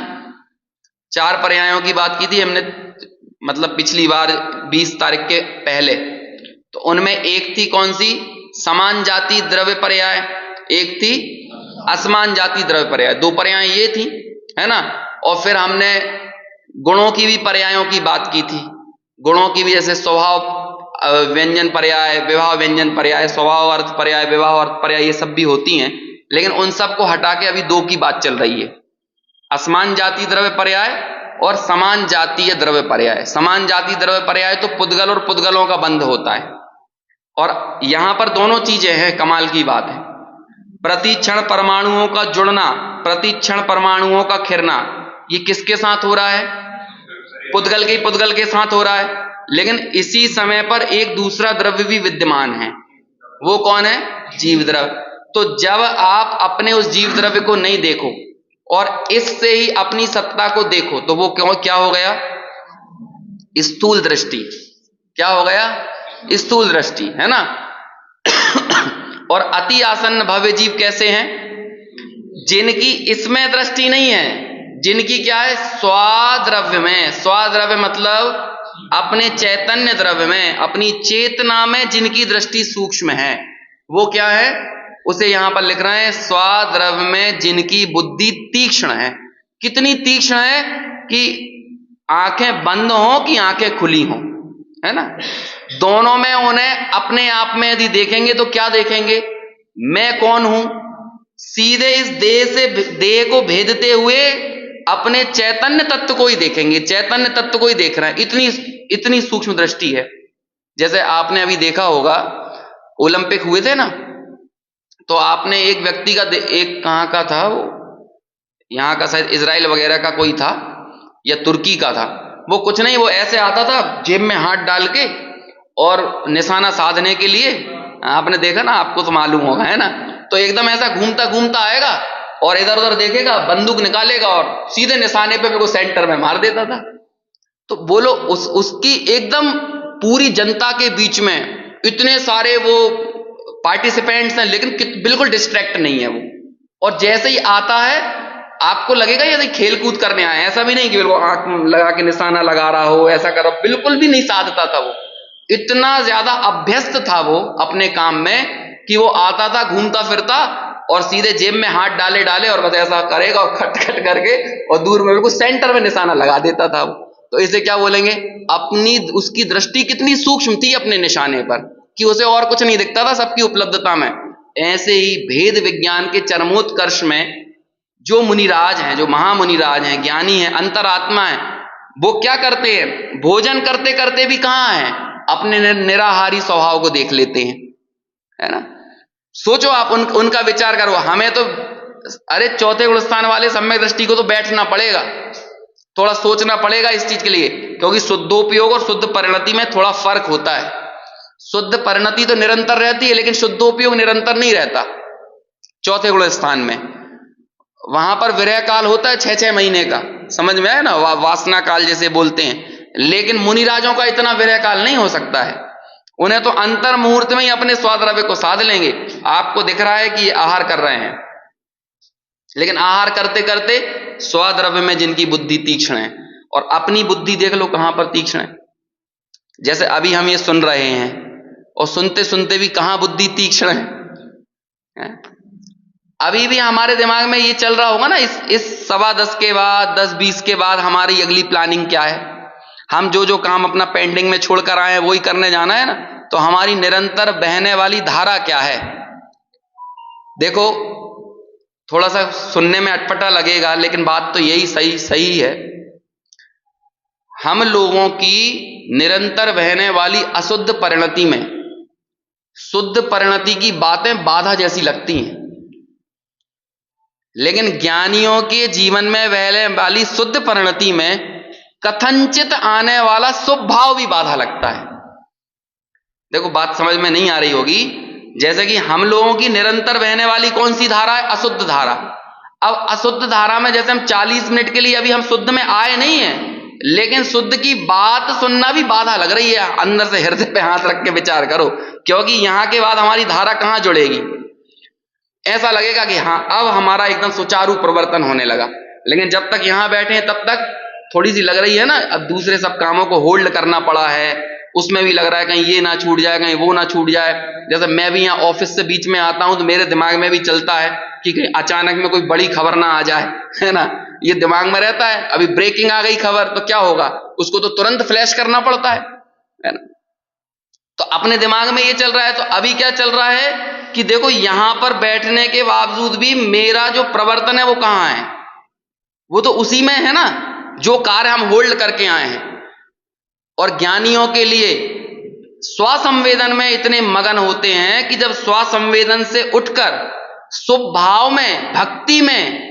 4 पर्यायों की बात की थी हमने, मतलब पिछली बार 20 तारीख के पहले। तो उनमें एक थी कौन सी? समान जाति द्रव्य पर्याय, एक थी असमान जाति द्रव्य पर्याय। 2 पर्याय ये थी, है ना। और फिर हमने गुणों की भी पर्यायों की बात की थी, गुणों की भी, जैसे स्वभाव व्यंजन पर्याय, विवाह व्यंजन पर्याय, स्वभाव अर्थ पर्याय, विवाह अर्थ पर्याय, ये सब भी होती हैं। लेकिन उन सब को हटा के अभी 2 की बात चल रही है, असमान जाति द्रव्य पर्याय और समान जातीय द्रव्य पर्याय। समान जाति द्रव्य पर्याय तो पुद्गल और पुद्गलों का बंध होता है, और यहां पर दोनों चीजें हैं। कमाल की बात है, प्रतिक्षण परमाणुओं का जुड़ना, प्रतिक्षण परमाणुओं का खिरना, ये किसके साथ हो रहा है? पुद्गल के साथ हो रहा है। लेकिन इसी समय पर एक दूसरा द्रव्य भी विद्यमान है, वो कौन है? जीव द्रव्य। तो जब आप अपने उस जीव द्रव्य को नहीं देखो और इससे ही अपनी सत्ता को देखो, तो वो क्या हो गया? स्थूल दृष्टि। क्या हो गया? स्थूल दृष्टि, है ना। और अति आसन्न भव्य जीव कैसे हैं? जिनकी इसमें दृष्टि नहीं है, जिनकी क्या है? स्वाद्रव्य में। स्वाद्रव्य मतलब अपने चैतन्य द्रव्य में, अपनी चेतना में जिनकी दृष्टि सूक्ष्म है, वो क्या है? उसे यहां पर लिख रहे हैं, स्वाद्रव्य में जिनकी बुद्धि तीक्ष्ण है। कितनी तीक्ष्ण है? कि आंखें बंद हो कि आंखें खुली हो, है ना। दोनों में उन्हें अपने आप में यदि देखेंगे तो क्या देखेंगे? मैं कौन हूं? सीधे इस देह को भेदते हुए अपने चैतन्य तत्व को ही देखेंगे, चैतन्य तत्व को ही देख रहे हैं। इतनी सूक्ष्म दृष्टि है। जैसे आपने अभी देखा होगा, ओलंपिक हुए थे ना, तो आपने एक व्यक्ति का, एक कहां का था वो, यहां का शायद इजराइल वगैरह का कोई था या तुर्की का था। वो कुछ नहीं, वो ऐसे आता था जेब में हाथ डाल के और निशाना साधने के लिए, आपने देखा ना, आपको तो मालूम होगा, है ना। तो एकदम ऐसा घूमता घूमता आएगा और इधर उधर देखेगा, बंदूक निकालेगा और सीधे निशाने पे बिल्कुल सेंटर में मार देता था। तो बोलो उसकी एकदम पूरी जनता के बीच में इतने सारे वो पार्टिसिपेंट्स हैं, लेकिन बिल्कुल डिस्ट्रैक्ट नहीं है वो। और जैसे ही आता है आपको लगेगा ये खेल कूद करने आए, ऐसा भी नहीं कि बिल्कुल आंख लगा के निशाना लगा रहा हो, ऐसा करो, बिल्कुल भी नहीं साधता था वो। इतना ज्यादा अभ्यस्त था वो अपने काम में कि वो आता था घूमता फिरता और सीधे जेब में हाथ डाले डाले और बस ऐसा करेगा और खट खट करके और दूर में बिल्कुल सेंटर में निशाना लगा देता था वो। तो इसे क्या बोलेंगे? अपनी उसकी दृष्टि कितनी सूक्ष्म थी अपने निशाने पर कि उसे और कुछ नहीं दिखता था सबकी उपलब्धता में। ऐसे ही भेद विज्ञान के चरमोत्कर्ष में जो मुनिराज हैं, जो महामुनिराज हैं, ज्ञानी हैं, अंतरात्मा हैं, वो क्या करते हैं? भोजन करते करते भी कहां हैं? अपने निराहारी स्वभाव को देख लेते हैं, है ना। सोचो आप, उनका विचार करो। हमें तो अरे चौथे गुण स्थान वाले सम्यक दृष्टि को तो बैठना पड़ेगा, थोड़ा सोचना पड़ेगा इस चीज के लिए, क्योंकि शुद्धोपयोग और शुद्ध परिणति में थोड़ा फर्क होता है। शुद्ध परिणति तो निरंतर रहती है, लेकिन शुद्धोपयोग निरंतर नहीं रहता। चौथे गुण स्थान में वहां पर विरह काल होता है 6-6 महीने का, समझ में आया ना, वासना काल जैसे बोलते हैं। लेकिन मुनिराजों का इतना विरह काल नहीं हो सकता है, उन्हें तो अंतर मुहूर्त में ही अपने स्वाद्रव्य को साध लेंगे। आपको दिख रहा है कि ये आहार कर रहे हैं, लेकिन आहार करते करते स्वाद्रव्य में जिनकी बुद्धि तीक्ष्ण है, और अपनी बुद्धि देख लो कहां पर तीक्ष्ण है। जैसे अभी हम ये सुन रहे हैं और सुनते सुनते भी कहां बुद्धि तीक्ष्ण है। अभी भी हमारे दिमाग में ये चल रहा होगा ना, इस 10:15 के बाद, 10-20 के बाद हमारी अगली प्लानिंग क्या है, हम जो काम अपना पेंडिंग में छोड़कर आए हैं वही करने जाना है ना। तो हमारी निरंतर बहने वाली धारा क्या है? देखो, थोड़ा सा सुनने में अटपटा लगेगा, लेकिन बात तो यही सही है। हम लोगों की निरंतर बहने वाली अशुद्ध परिणति में शुद्ध परिणति की बातें बाधा जैसी लगती हैं, लेकिन ज्ञानियों के जीवन में बहने वाली शुद्ध परिणति में कथनचित आने वाला शुभ भाव भी बाधा लगता है। देखो बात समझ में नहीं आ रही होगी। जैसे कि हम लोगों की निरंतर बहने वाली कौन सी धारा है? अशुद्ध धारा। अब अशुद्ध धारा में जैसे हम 40 मिनट के लिए अभी हम शुद्ध में आए नहीं है, लेकिन शुद्ध की बात सुनना भी बाधा लग रही है। अंदर से हृदय पे हाथ रख के विचार करो, क्योंकि यहां के बाद हमारी धारा कहां जुड़ेगी? ऐसा लगेगा कि हाँ अब हमारा एकदम सुचारू प्रवर्तन होने लगा, लेकिन जब तक यहां बैठे हैं तब तक थोड़ी सी लग रही है ना। अब दूसरे सब कामों को होल्ड करना पड़ा है, उसमें भी लग रहा है कहीं ये ना छूट जाए, कहीं वो ना छूट जाए। जैसे मैं भी यहाँ ऑफिस से बीच में आता हूं तो मेरे दिमाग में भी चलता है कि कहीं अचानक में कोई बड़ी खबर ना आ जाए, है ना, ये दिमाग में रहता है। अभी ब्रेकिंग आ गई खबर तो क्या होगा, उसको तो तुरंत फ्लैश करना पड़ता है ना। तो अपने दिमाग में ये चल रहा है। तो अभी क्या चल रहा है कि देखो यहां पर बैठने के बावजूद भी मेरा जो प्रवर्तन है वो कहां है? वो तो उसी में है ना, जो कार्य हम होल्ड करके आए हैं। और ज्ञानियों के लिए स्वसंवेदन में इतने मगन होते हैं कि जब स्वसंवेदन से उठकर शुभ भाव में, भक्ति में,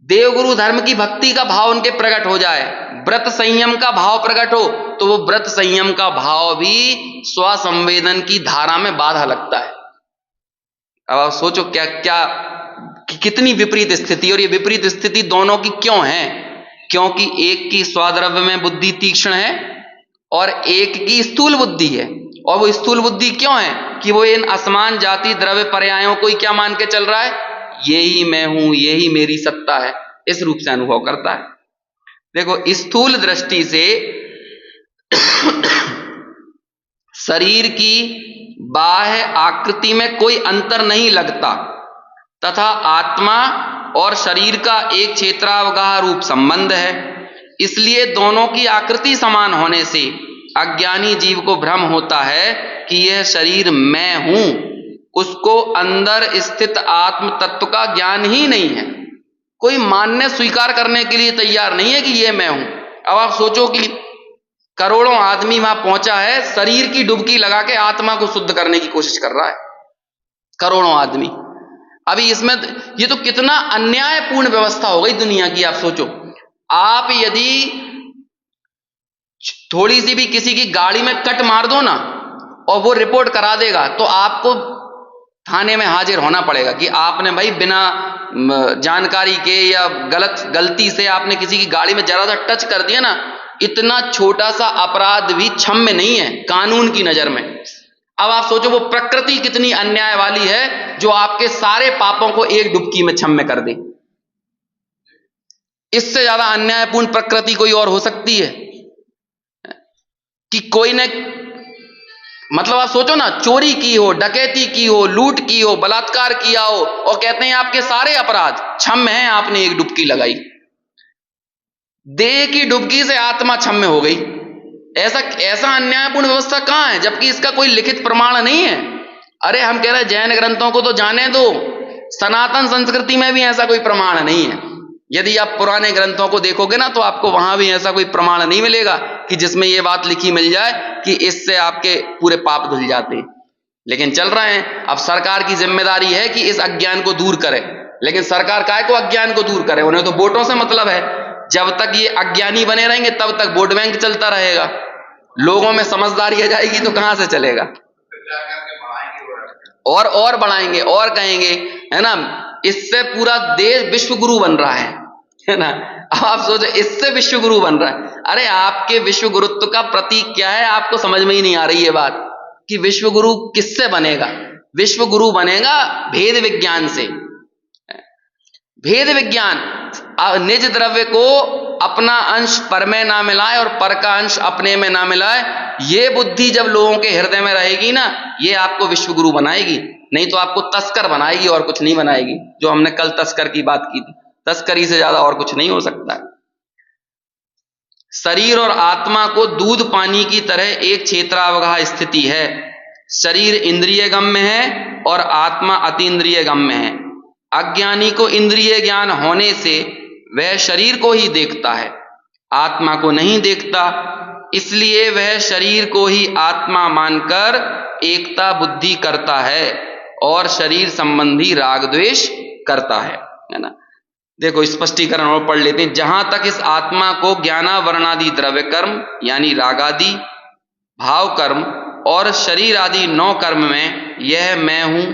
देवगुरु धर्म की भक्ति का भाव उनके प्रकट हो जाए, व्रत संयम का भाव प्रकट हो, तो वो व्रत संयम का भाव भी स्वसंवेदन की धारा में बाधा लगता है। अब आप सोचो क्या क्या कितनी विपरीत स्थिति। और ये विपरीत स्थिति दोनों की क्यों है? क्योंकि एक की स्वद्रव्य में बुद्धि तीक्ष्ण है और एक की स्थूल बुद्धि है। और वो स्थूल बुद्धि क्यों है? कि वो इन असमान जाति द्रव्य पर्यायों को ही क्या मान के चल रहा है? यही मैं हूं, यही मेरी सत्ता है, इस रूप से अनुभव करता है। देखो स्थूल दृष्टि से शरीर की बाह्य आकृति में कोई अंतर नहीं लगता, तथा आत्मा और शरीर का एक क्षेत्रावगाह रूप संबंध है। इसलिए दोनों की आकृति समान होने से अज्ञानी जीव को भ्रम होता है कि यह शरीर मैं हूं। उसको अंदर स्थित आत्म तत्व का ज्ञान ही नहीं है। कोई मानने स्वीकार करने के लिए तैयार नहीं है कि यह मैं हूं। अब आप सोचो कि करोड़ों आदमी वहां पहुंचा है, शरीर की डुबकी लगा के आत्मा को शुद्ध करने की कोशिश कर रहा है, करोड़ों आदमी। अभी इसमें ये तो कितना अन्यायपूर्ण व्यवस्था हो गई दुनिया की। आप सोचो, आप यदि थोड़ी सी भी किसी की गाड़ी में कट मार दो ना और वो रिपोर्ट करा देगा, तो आपको थाने में हाजिर होना पड़ेगा कि आपने भाई बिना जानकारी के या गलती से आपने किसी की गाड़ी में जरा सा टच कर दिया ना। इतना छोटा सा अपराध भी क्षम्य नहीं है कानून की नजर में। अब आप सोचो वो प्रकृति कितनी अन्याय वाली है जो आपके सारे पापों को एक डुबकी में क्षम्य कर दे। इससे ज्यादा अन्यायपूर्ण प्रकृति कोई और हो सकती है कि कोई ने, मतलब आप सोचो ना, चोरी की हो, डकैती की हो, लूट की हो, बलात्कार किया हो, और कहते हैं आपके सारे अपराध क्षम्य हैं, आपने एक डुबकी लगाई। देह की डुबकी से आत्मा क्षम्य हो गई। ऐसा अन्यायपूर्ण व्यवस्था कहां है, जबकि इसका कोई लिखित प्रमाण नहीं है। अरे हम कह रहे हैं जैन ग्रंथों को तो जाने दो, सनातन संस्कृति में भी ऐसा कोई प्रमाण नहीं है। यदि आप पुराने ग्रंथों को देखोगे ना तो आपको वहां भी ऐसा कोई प्रमाण नहीं मिलेगा कि जिसमें यह बात लिखी मिल जाए कि इससे आपके पूरे पाप धुल जाते। लेकिन चल रहे हैं। अब सरकार की जिम्मेदारी है कि इस अज्ञान को दूर करे, लेकिन सरकार काय को अज्ञान को दूर करे? उन्हें तो वोटों से मतलब है। जब तक ये अज्ञानी बने रहेंगे तब तक वोट बैंक चलता रहेगा। लोगों में समझदारी आ जाएगी तो कहां से चलेगा? और बढ़ाएंगे और कहेंगे, है ना, इससे पूरा देश विश्व गुरु बन रहा है ना। अब आप सोचो, इससे विश्व गुरु बन रहा है। अरे आपके विश्व गुरुत्व का प्रतीक क्या है? आपको समझ में ही नहीं आ रही है बात कि विश्व गुरु किससे बनेगा। विश्व गुरु बनेगा भेद विज्ञान से। भेद विज्ञान, निज द्रव्य को अपना अंश पर में ना मिलाए और पर का अंश अपने में ना मिलाए, ये बुद्धि जब लोगों के हृदय में रहेगी ना, ये आपको विश्व गुरु बनाएगी। नहीं तो आपको तस्कर बनाएगी और कुछ नहीं बनाएगी। जो हमने कल तस्कर की बात की थी, तस्करी से ज्यादा और कुछ नहीं हो सकता है। शरीर और आत्मा को दूध पानी की तरह एक क्षेत्रावगाह स्थिति है। शरीर इंद्रिय गम्य है और आत्मा अतीन्द्रिय गम्य है। अज्ञानी को इंद्रिय ज्ञान होने से वह शरीर को ही देखता है, आत्मा को नहीं देखता। इसलिए वह शरीर को ही आत्मा मानकर एकता बुद्धि करता है और शरीर संबंधी राग द्वेष करता है ना। देखो स्पष्टीकरण और पढ़ लेते हैं। जहां तक इस आत्मा को ज्ञानावरणादि द्रव्य कर्म यानी रागादि, भाव कर्म और शरीर आदि 9 कर्म में यह मैं हूँ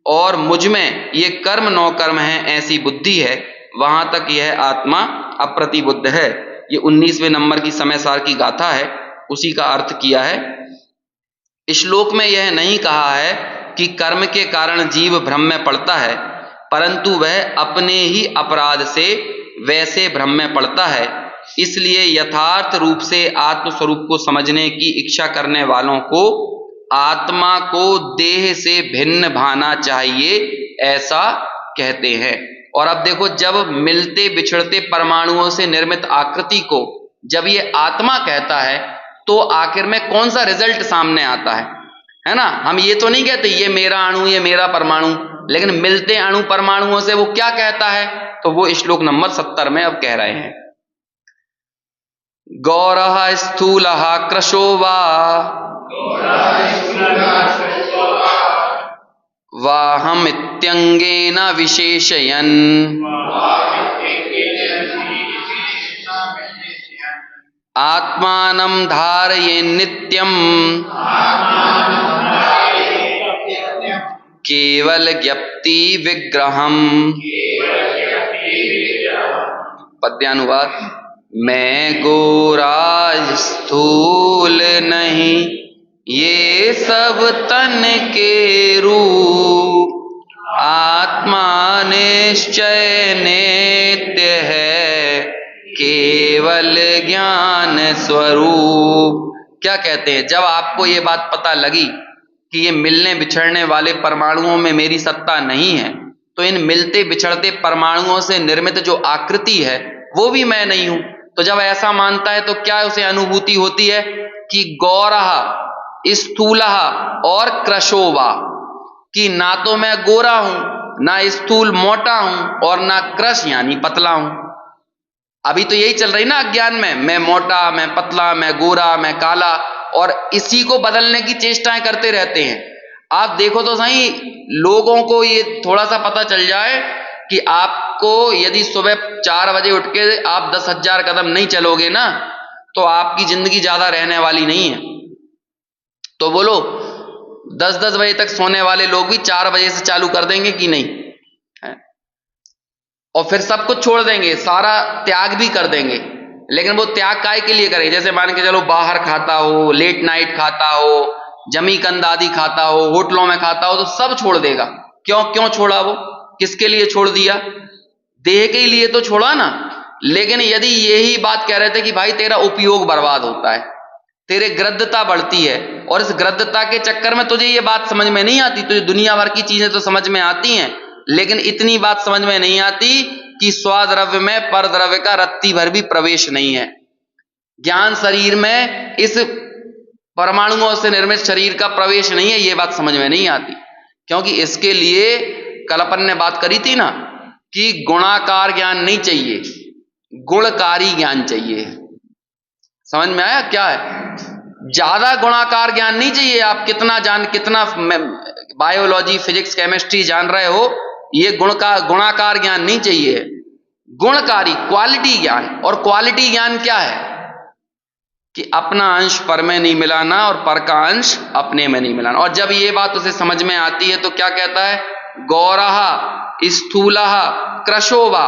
और मुझ में ये कर्म 9 कर्म हैं, ऐसी बुद्धि है, वहां तक यह आत्मा अप्रतिबुद्ध है। ये 19वें नंबर की समय सार की गाथा है, उसी का अर्थ किया है। श्लोक में यह नहीं कहा है कि कर्म के कारण जीव भ्रम में पड़ता है, परंतु वह अपने ही अपराध से वैसे भ्रम में पड़ता है। इसलिए यथार्थ रूप से आत्मस्वरूप को समझने की इच्छा करने वालों को आत्मा को देह से भिन्न भाना चाहिए, ऐसा कहते हैं। और अब देखो, जब मिलते बिछड़ते परमाणुओं से निर्मित आकृति को जब ये आत्मा कहता है तो आखिर में कौन सा रिजल्ट सामने आता है ना? हम ये तो नहीं कहते ये मेरा अणु, ये मेरा परमाणु, लेकिन मिलते अणु परमाणुओं से वो क्या कहता है? तो वो श्लोक नंबर 70 में अब कह रहे हैं। गौरः स्थूलः कृशो वा वाहमित्यंगेन विशेषयन् आत्मानं धारयेन् नित्यम् केवल ज्ञप्ति विग्रहम्। पद्यानुवाद। मैं गोरा स्थूल नहीं, ये सब तन के रूप, आत्मा निश्चय नित्य है, केवल ज्ञान स्वरूप। क्या कहते हैं? जब आपको ये बात पता लगी कि ये मिलने बिछड़ने वाले परमाणुओं में मेरी सत्ता नहीं है, तो इन मिलते बिछड़ते परमाणुओं से निर्मित जो आकृति है वो भी मैं नहीं हूं। तो जब ऐसा मानता है तो क्या उसे अनुभूति होती है कि गौरः स्थूलः और कृशोवा, कि ना तो मैं गोरा हूं, ना स्थूल मोटा हूं, और ना कृश यानी पतला हूं। अभी तो यही चल रही ना अज्ञान में, मैं मोटा, मैं पतला, मैं गोरा, मैं काला, और इसी को बदलने की चेष्टाएं करते रहते हैं। आप देखो तो सही, लोगों को ये थोड़ा सा पता चल जाए कि आपको यदि सुबह 4 बजे उठ के आप 10,000 कदम नहीं चलोगे ना, तो आपकी जिंदगी ज्यादा रहने वाली नहीं है। तो बोलो, 10-10 बजे तक सोने वाले लोग भी 4 बजे से चालू कर देंगे कि नहीं है? और फिर सब कुछ छोड़ देंगे, सारा त्याग भी कर देंगे। लेकिन वो त्याग काय के लिए करेंगे? जैसे मान के चलो बाहर खाता हो, लेट नाइट खाता हो, जमी कंद आदि खाता हो, होटलों में खाता हो, तो सब छोड़ देगा। क्यों छोड़ा? वो किसके लिए छोड़ दिया? देह के लिए तो छोड़ा ना। लेकिन यदि यही बात कह रहे थे कि भाई तेरा उपयोग बर्बाद होता है, तेरे गृद्धता बढ़ती है, और इस गृद्धता के चक्कर में तुझे ये बात समझ में नहीं आती, तुझे दुनिया भर की चीजें तो समझ में आती हैं, लेकिन इतनी बात समझ में नहीं आती कि स्वाद्रव्य में परद्रव्य का रत्ती भर भी प्रवेश नहीं है। ज्ञान शरीर में इस परमाणुओं से निर्मित शरीर का प्रवेश नहीं है, ये बात समझ में नहीं आती। क्योंकि इसके लिए कल अपन ने बात करी थी ना कि गुणाकार ज्ञान नहीं चाहिए, गुणकारी ज्ञान चाहिए। समझ में आया क्या है? ज्यादा गुणाकार ज्ञान नहीं चाहिए। आप कितना बायोलॉजी, फिजिक्स, केमिस्ट्री जान रहे हो, ये गुणाकार ज्ञान नहीं चाहिए, गुणकारी क्वालिटी ज्ञान। और क्वालिटी ज्ञान क्या है? कि अपना अंश पर में नहीं मिलाना और पर का अंश अपने में नहीं मिलाना। और जब ये बात उसे समझ में आती है तो क्या कहता है? गौरः स्थूलः कृशो वा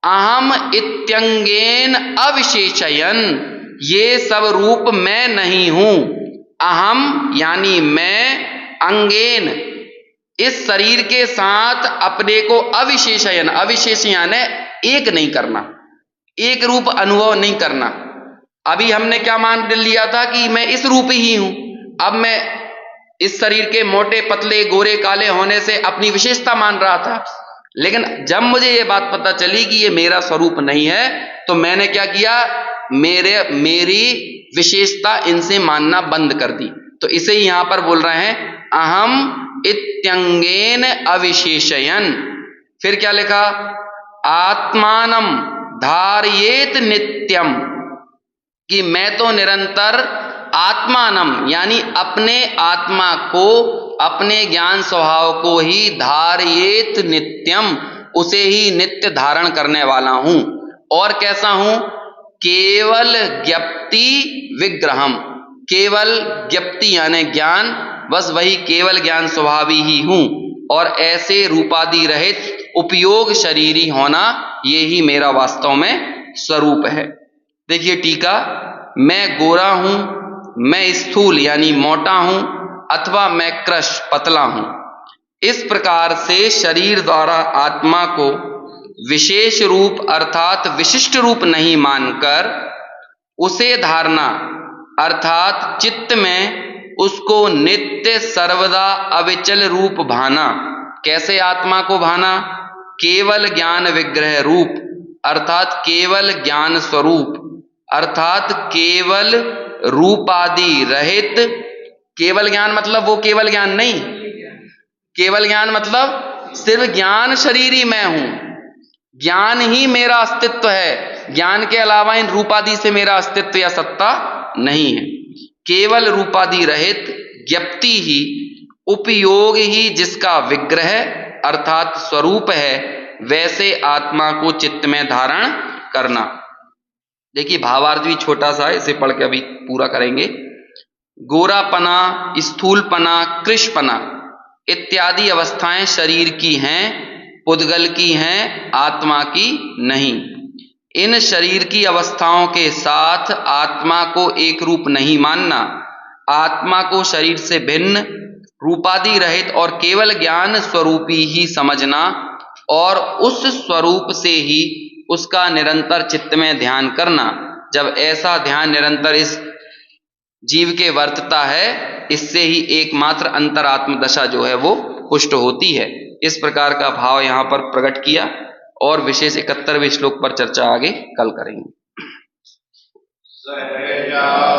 अहम इत्यंगेन अविशेषयन, ये सब रूप मैं नहीं हूं। अहम यानी मैं, अंगेन इस शरीर के साथ अपने को अविशेषयन, अविशेष यानी एक नहीं करना, एक रूप अनुभव नहीं करना। अभी हमने क्या मान लिया था कि मैं इस रूप ही हूं। अब मैं इस शरीर के मोटे पतले गोरे काले होने से अपनी विशेषता मान रहा था, लेकिन जब मुझे ये बात पता चली कि ये मेरा स्वरूप नहीं है, तो मैंने क्या किया? मेरी विशेषता इनसे मानना बंद कर दी। तो इसे यहां पर बोल रहे हैं अहम इत्यंगेन अविशेषयन। फिर क्या लिखा? आत्मानम धारयेत नित्यम, कि मैं तो निरंतर आत्मानम यानी अपने आत्मा को, अपने ज्ञान स्वभाव को ही धारयेत नित्यम, उसे ही नित्य धारण करने वाला हूं। और कैसा हूं? केवल ज्ञप्ति विग्रहम, केवल ज्ञप्ति यानी ज्ञान, बस वही केवल ज्ञान स्वभावी ही हूं, और ऐसे रूपादि रहित उपयोग शरीरी होना, ये ही मेरा वास्तव में स्वरूप है। देखिए टीका, मैं गोरा हूं, मैं स्थूल यानी मोटा हूं, अथवा मैं कृश पतला हूं, इस प्रकार से शरीर द्वारा आत्मा को विशेष रूप अर्थात विशिष्ट रूप नहीं मानकर उसे धारणा अर्थात चित्त में उसको नित्य सर्वदा अविचल रूप भाना। कैसे आत्मा को भाना? केवल ज्ञान विग्रह रूप अर्थात केवल ज्ञान स्वरूप अर्थात केवल रूपादि रहित। केवल ज्ञान मतलब वो केवल ज्ञान नहीं, केवल ज्ञान मतलब सिर्फ ज्ञान शरीरी मैं हूं, ज्ञान ही मेरा अस्तित्व है, ज्ञान के अलावा इन रूपादि से मेरा अस्तित्व या सत्ता नहीं है। केवल रूपादि रहित ज्ञप्ति ही, उपयोग ही जिसका विग्रह अर्थात स्वरूप है, वैसे आत्मा को चित्त में धारण करना। देखिए भावार्थ भी छोटा सा है, इसे पढ़ के अभी पूरा करेंगे। गोरापना, स्थूलपना, कृशपना इत्यादि अवस्थाएं शरीर की हैं, पुद्गल की हैं, आत्मा की नहीं। इन शरीर की अवस्थाओं के साथ आत्मा को एक रूप नहीं मानना, आत्मा को शरीर से भिन्न, रूपादि रहित और केवल ज्ञान स्वरूपी ही समझना, और उस स्वरूप से ही उसका निरंतर चित्त में ध्यान करना। जब ऐसा ध्यान निरंतर इस जीव के वर्तता है, इससे ही एकमात्र अंतरात्म दशा जो है वो पुष्ट होती है। इस प्रकार का भाव यहाँ पर प्रकट किया, और विशेष 71वें श्लोक पर चर्चा आगे कल करेंगे। सहजानंदी